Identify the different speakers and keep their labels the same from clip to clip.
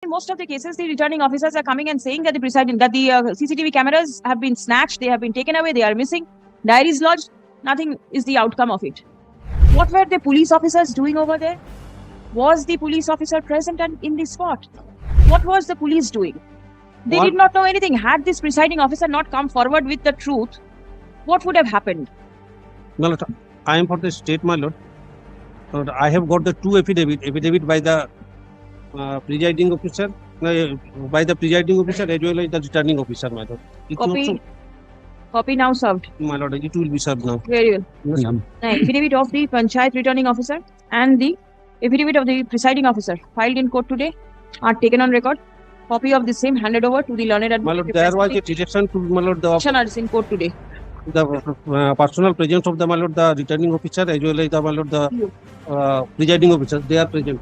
Speaker 1: most of the cases, the returning officers are coming and saying that the CCTV cameras have been snatched, they have been taken away, they are missing, diaries lodged. Nothing is the outcome of it. What were the police officers doing over there? Was the police officer present and in the spot? What was the police doing? They did not know anything. Had this presiding officer not come forward with the truth, what would have happened?
Speaker 2: My lord, I am for the state, my lord. Lord, I have got the two affidavit by the presiding officer, as well as the returning officer, my lord.
Speaker 1: Copy now served.
Speaker 2: My lord, it will be served now.
Speaker 1: Very well.
Speaker 2: Yes, ma'am.
Speaker 1: Affidavit of the Panchayat returning officer and the affidavit of the presiding officer filed in court today are taken on record. Copy of the same handed over to the learned advocate.
Speaker 2: My lord, there was a direction to, my lord,
Speaker 1: Are in court today.
Speaker 2: the personal presence of the, my lord, the returning officer as well as the, my lord, the presiding officer. They are present.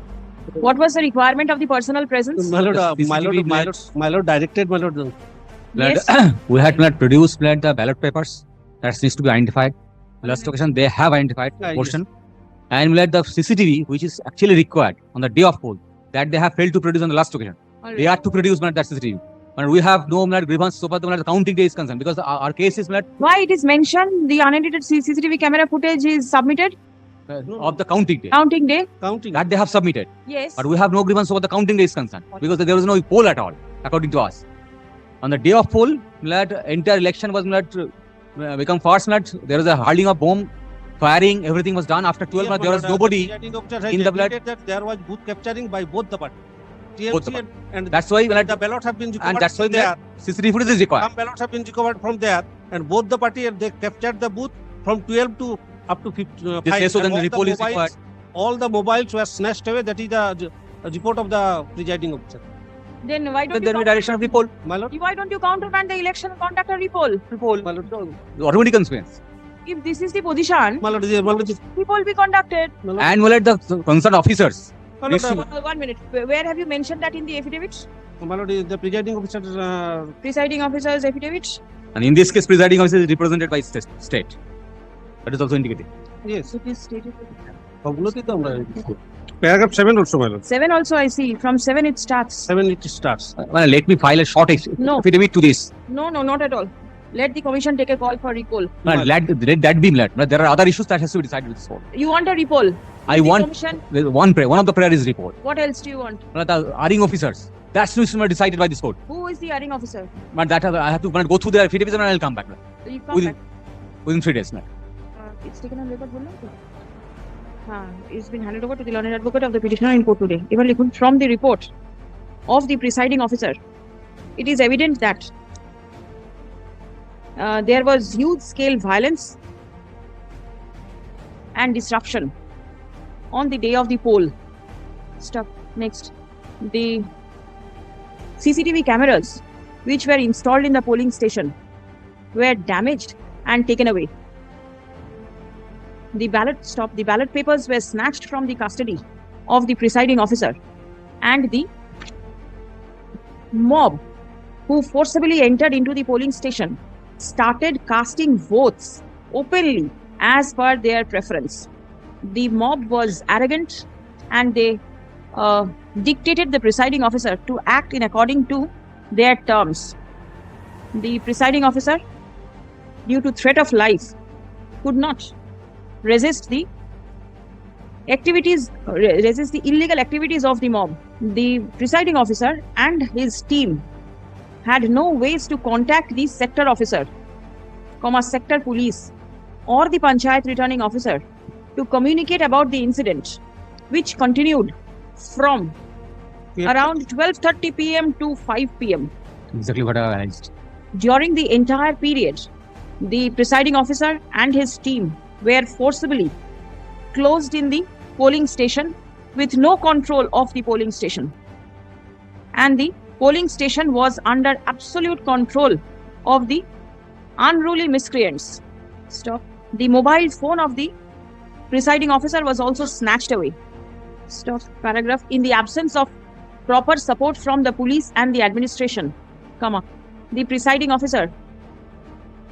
Speaker 1: What was the requirement of the personal presence?
Speaker 2: My lord,
Speaker 3: CCTV
Speaker 2: my lord directed, my lord.
Speaker 1: Yes.
Speaker 3: We had not produced the ballot papers. That needs to be identified. Last occasion, they have identified
Speaker 2: Yes.
Speaker 3: portion. And we had the CCTV, which is actually required on the day of poll, that they have failed to produce on the last occasion.
Speaker 1: Alright.
Speaker 3: They are to produce that CCTV. And we have no grievance so far the counting day is concerned, because our case is
Speaker 1: Why it is mentioned the unedited CCTV camera footage is submitted?
Speaker 3: of the counting day.
Speaker 1: Counting day?
Speaker 2: Counting.
Speaker 3: That they have submitted.
Speaker 1: Yes.
Speaker 3: But we have no grievance over the counting day is concerned, because there was no poll at all, according to us. On the day of poll, entire election was become farce. There was a hurling of bomb, firing, everything was done. After 12 months, there was nobody in the blood.
Speaker 2: That there was booth capturing by both the parties.
Speaker 3: Both the
Speaker 2: TMC and
Speaker 3: That's why
Speaker 2: the ballots have been recovered
Speaker 3: and that's why
Speaker 2: from there.
Speaker 3: CCTV footage is required.
Speaker 2: Some ballots have been recovered from there, and both the parties they captured the booth from 12 to up to 5.
Speaker 3: This case, so then
Speaker 2: And
Speaker 3: the
Speaker 2: all
Speaker 3: report is required.
Speaker 2: all the mobiles were snatched away. That is the report of the presiding officer.
Speaker 1: Then why don't
Speaker 3: Then there will
Speaker 1: you
Speaker 3: be direction of the poll.
Speaker 2: My lord,
Speaker 1: why don't you countermand the election conduct a repoll?
Speaker 2: my lord,
Speaker 3: The automatic consequence.
Speaker 1: If this is the position,
Speaker 2: my lord,
Speaker 1: repoll be conducted.
Speaker 3: And we'll let the concerned officers.
Speaker 2: my lord,
Speaker 1: 1 minute. Where have you mentioned that in the affidavit?
Speaker 2: my lord, the presiding officer.
Speaker 1: Presiding officer's affidavit?
Speaker 3: And in this case, presiding officer is represented by state. That is also indicated.
Speaker 2: Yes.
Speaker 1: It is stated.
Speaker 2: Paragraph 7 also, my lord.
Speaker 1: 7 also I see. From 7 it starts.
Speaker 2: 7 it starts.
Speaker 3: Let me file a short
Speaker 1: No.
Speaker 3: affidavit to this.
Speaker 1: No, not at all. Let the commission take a call for recall.
Speaker 3: Let that be let. There are other issues that has to be decided with this court.
Speaker 1: You want a recall?
Speaker 3: I
Speaker 1: The
Speaker 3: want
Speaker 1: commission.
Speaker 3: one of the prayer is report.
Speaker 1: What else do you want?
Speaker 3: The erring officers. That's not decided by this court.
Speaker 1: Who is the erring officer?
Speaker 3: But that I have to go through the affidavits and I'll come back.
Speaker 1: You come
Speaker 3: Within-
Speaker 1: back.
Speaker 3: Within 3 days.
Speaker 1: It's taken on record. It's been handed over to the learned advocate of the petitioner in court today. Even likhun, from the report of the presiding officer, it is evident that there was huge scale violence and disruption on the day of the poll. Stop. Next. The CCTV cameras which were installed in the polling station were damaged and taken away. The ballot papers were snatched from the custody of the presiding officer, and the mob who forcibly entered into the polling station started casting votes openly as per their preference. The mob was arrogant and they dictated the presiding officer to act in according to their terms. The presiding officer, due to threat of life, could not resist the illegal activities of the mob. The presiding officer and his team had no ways to contact the sector officer, sector police, or the panchayat returning officer to communicate about the incident, which continued from around 12:30 p.m. to 5 p.m.
Speaker 3: Exactly what I analyzed.
Speaker 1: During the entire period, the presiding officer and his team were forcibly closed in the polling station with no control of the polling station. And the polling station was under absolute control of the unruly miscreants. Stop. The mobile phone of the presiding officer was also snatched away. Stop. Paragraph. In the absence of proper support from the police and the administration, the presiding officer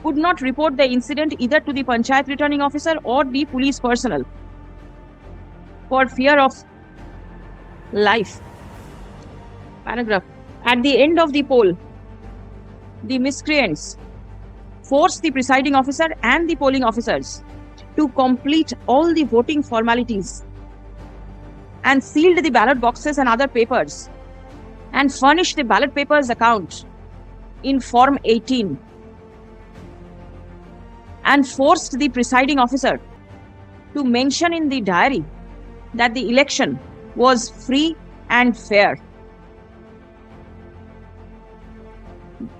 Speaker 1: could not report the incident either to the panchayat returning officer or the police personnel for fear of life. Paragraph. At the end of the poll, the miscreants forced the presiding officer and the polling officers to complete all the voting formalities and sealed the ballot boxes and other papers and furnished the ballot papers account in Form 18 and forced the presiding officer to mention in the diary that the election was free and fair.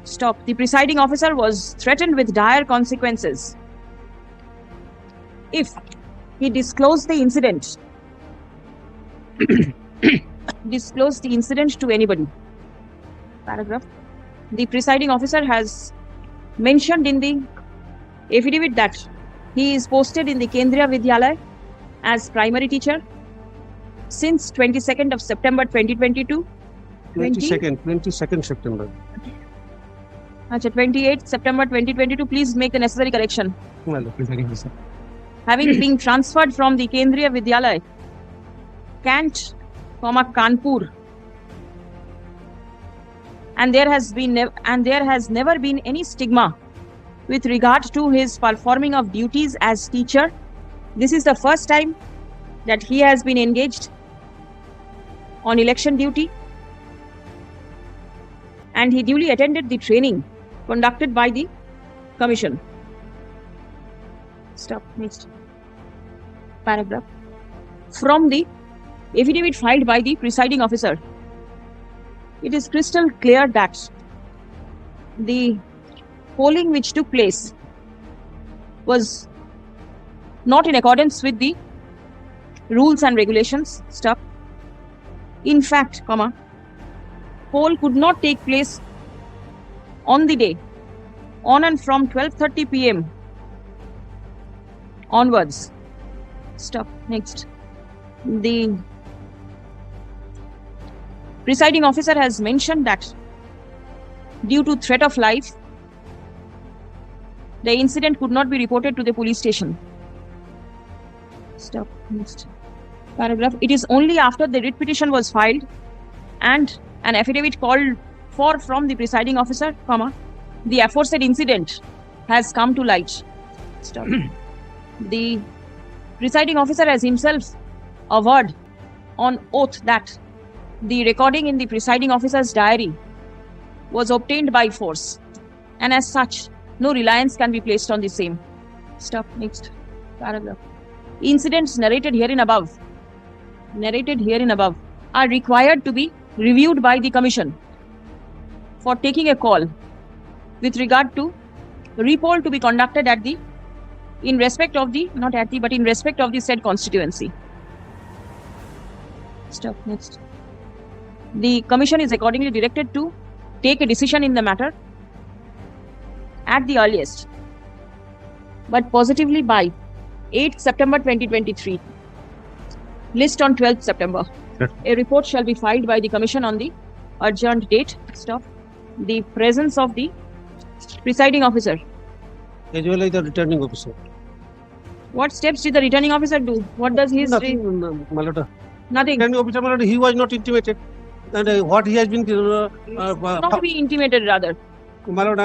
Speaker 1: Stop. The presiding officer was threatened with dire consequences if he disclosed the incident to anybody. Paragraph. The presiding officer has mentioned in the affidavit that he is posted in the Kendriya Vidyalaya as primary teacher since 22nd of September 2022.
Speaker 2: 22nd September.
Speaker 1: 28th September 2022. Please make the necessary correction.
Speaker 2: My lord.
Speaker 1: Having been transferred from the Kendriya Vidyalaya, Kant, Kanpur, and there has never been any stigma with regard to his performing of duties as teacher. This is the first time that he has been engaged on election duty, and he duly attended the training conducted by the commission. Stop. Next. Paragraph. From the affidavit filed by the presiding officer, it is crystal clear that the polling which took place was not in accordance with the rules and regulations. Stop. In fact, poll could not take place on the day on and from 12:30 p.m. onwards. Stop. Next. The presiding officer has mentioned that due to threat of life, the incident could not be reported to the police station. Stop. Next. Paragraph. It is only after the writ petition was filed and an affidavit called for from the presiding officer, the aforesaid incident has come to light. Stop. The presiding officer has himself averred on oath that the recording in the presiding officer's diary was obtained by force, and as such, no reliance can be placed on the same. Stop. Next. Paragraph. Incidents narrated herein above are required to be reviewed by the commission for taking a call with regard to repoll to be conducted in respect of the said constituency. Stop. Next. The commission is accordingly directed to take a decision in the matter at the earliest, but positively by 8th September 2023. List on 12th September.
Speaker 2: Yes.
Speaker 1: A report shall be filed by the commission on the adjourned date. Stop. The presence of the presiding officer.
Speaker 2: As well as the returning officer.
Speaker 1: What steps did the returning officer do? What does his
Speaker 2: Nothing, my lord.
Speaker 1: nothing?
Speaker 2: Returning officer, my lord, he was not intimated. And what he has been
Speaker 1: Not to be intimated, rather.
Speaker 2: my lord,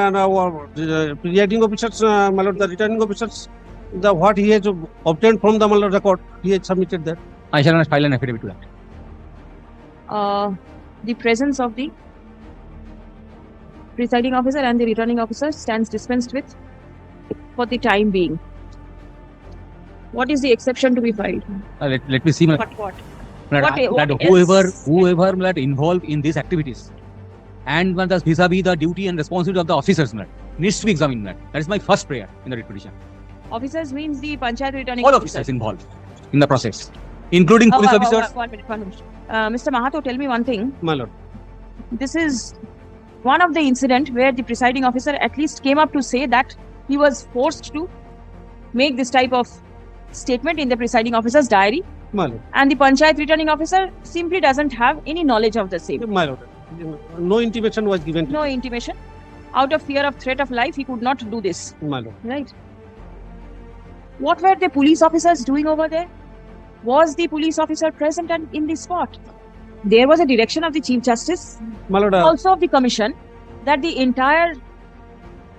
Speaker 2: the presiding officers, my lord, the returning officers, what he has obtained from the my lord record, he has submitted that.
Speaker 3: I shall not file an affidavit to that.
Speaker 1: The presence of the presiding officer and the returning officer stands dispensed with for the time being. What is the exception to be filed?
Speaker 3: Let me see.
Speaker 1: What?
Speaker 3: Whoever involved in these activities and vis-a-vis the duty and responsibility of the officers needs to be examined. That is my first prayer in the writ petition.
Speaker 1: Officers means the panchayat returning
Speaker 3: All
Speaker 1: officer.
Speaker 3: officers involved in the process, including police officers.
Speaker 1: One minute. Mr. Mahato, tell me one thing.
Speaker 2: My lord.
Speaker 1: This is one of the incident where the presiding officer at least came up to say that he was forced to make this type of statement in the presiding officer's diary,
Speaker 2: My lord.
Speaker 1: and the panchayat returning officer simply doesn't have any knowledge of the same.
Speaker 2: My lord. No intimation was given to
Speaker 1: No intimation. Out of fear of threat of life, he could not do this.
Speaker 2: my lord.
Speaker 1: Right. What were the police officers doing over there? Was the police officer present and in the spot? There was a direction of the Chief Justice,
Speaker 2: My lord,
Speaker 1: also of the Commission, that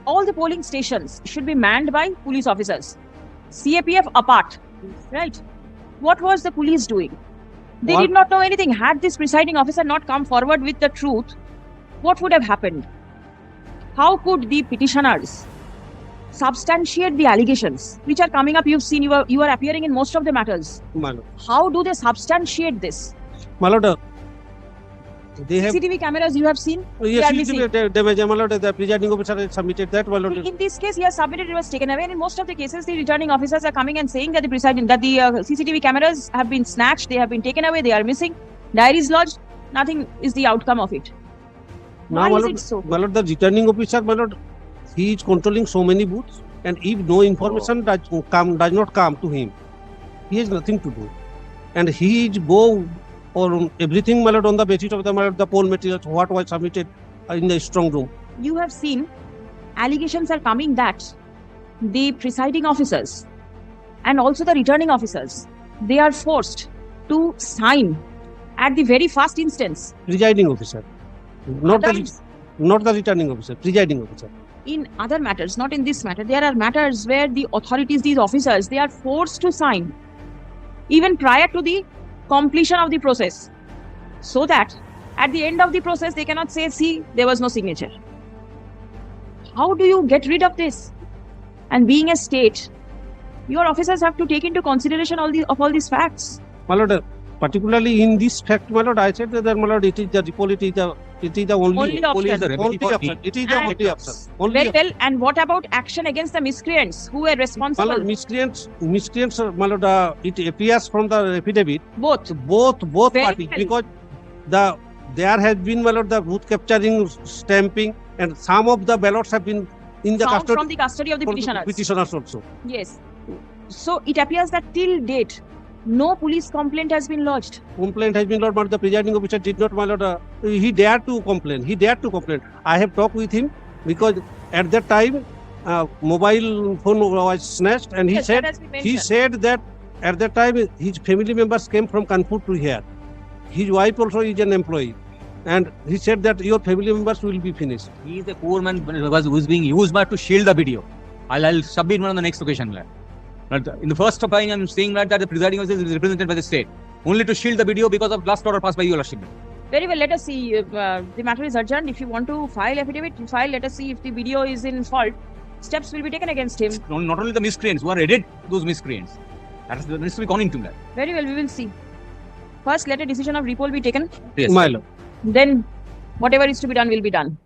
Speaker 1: all the polling stations should be manned by police officers. CAPF apart, right? What was the police doing? They
Speaker 2: What-
Speaker 1: did not know anything. Had this presiding officer not come forward with the truth, what would have happened? How could the petitioners substantiate the allegations which are coming up? You've seen, you are appearing in most of the matters.
Speaker 2: my lord,
Speaker 1: How do they substantiate this?
Speaker 2: my lord, they have.
Speaker 1: CCTV cameras you have seen?
Speaker 2: Yes,
Speaker 1: they are
Speaker 2: CCTV damage, my lord, the presiding officer has submitted that, my lord.
Speaker 1: In this case, he has submitted, it was taken away. And in most of the cases, the returning officers are coming and saying that the CCTV cameras have been snatched, they have been taken away, they are missing, diaries lodged. Nothing is the outcome of it.
Speaker 2: Now,
Speaker 1: Why
Speaker 2: my
Speaker 1: is
Speaker 2: lord,
Speaker 1: it so?
Speaker 2: my lord, the returning officer, my lord, he is controlling so many booths, and if no information does not come to him, he has nothing to do, and he is go or everything, my lord, on the basis of the poll materials, what was submitted in the strong room.
Speaker 1: You have seen allegations are coming that the presiding officers and also the returning officers, they are forced to sign at the very first instance.
Speaker 2: Presiding officer, not
Speaker 1: Others-
Speaker 2: the returning officer, presiding officer.
Speaker 1: In other matters, not in this matter, there are matters where the authorities, these officers, they are forced to sign even prior to the completion of the process, so that at the end of the process they cannot say, see, there was no signature. How do you get rid of this? And being a state, your officers have to take into consideration all these facts.
Speaker 2: My lord, particularly in this fact, my lord, I said that, my lord, it is the poll, it is the
Speaker 1: Only
Speaker 2: only
Speaker 3: Police is the
Speaker 1: option.
Speaker 2: only
Speaker 3: remedy for
Speaker 2: option. It is the
Speaker 1: And-
Speaker 2: only option. Only
Speaker 1: Very
Speaker 2: option.
Speaker 1: well. And what about action against the miscreants who were
Speaker 2: My
Speaker 1: responsible?
Speaker 2: lord, miscreants, my lord, it appears from the affidavit,
Speaker 1: Both.
Speaker 2: both
Speaker 1: Very
Speaker 2: parties,
Speaker 1: well.
Speaker 2: because there has been, my lord, the booth capturing, stamping, and some of the ballots have been in the
Speaker 1: Found
Speaker 2: custody
Speaker 1: from the custody of the
Speaker 2: for
Speaker 1: petitioners.
Speaker 2: petitioners also.
Speaker 1: Yes. So it appears that till date, no police complaint has been lodged.
Speaker 2: Complaint has been lodged, but the presiding officer did not, my lord, he dared to complain. I have talked with him because at that time, mobile phone was snatched, and
Speaker 1: Yes, that has been
Speaker 2: he
Speaker 1: mentioned.
Speaker 2: said that at that time his family members came from Kanpur to here. His wife also is an employee, and he said that your family members will be finished.
Speaker 3: He is a poor man who was being used by to shield the video. I'll submit one on the next occasion. Lad. But in the first opinion, I'm saying that the presiding officer is represented by the state only to shield the video because of last order passed by your lordship.
Speaker 1: Very well. Let us see. The matter is urgent. If you want to file affidavit, you file. Let us see if the video is in fault. Steps will be taken against him.
Speaker 3: Not only the miscreants who are aided those miscreants. That needs to be gone into that.
Speaker 1: Very well. We will see. First, let a decision of recall be taken.
Speaker 3: Yes.
Speaker 2: My lord.
Speaker 1: Then, whatever is to be done will be done.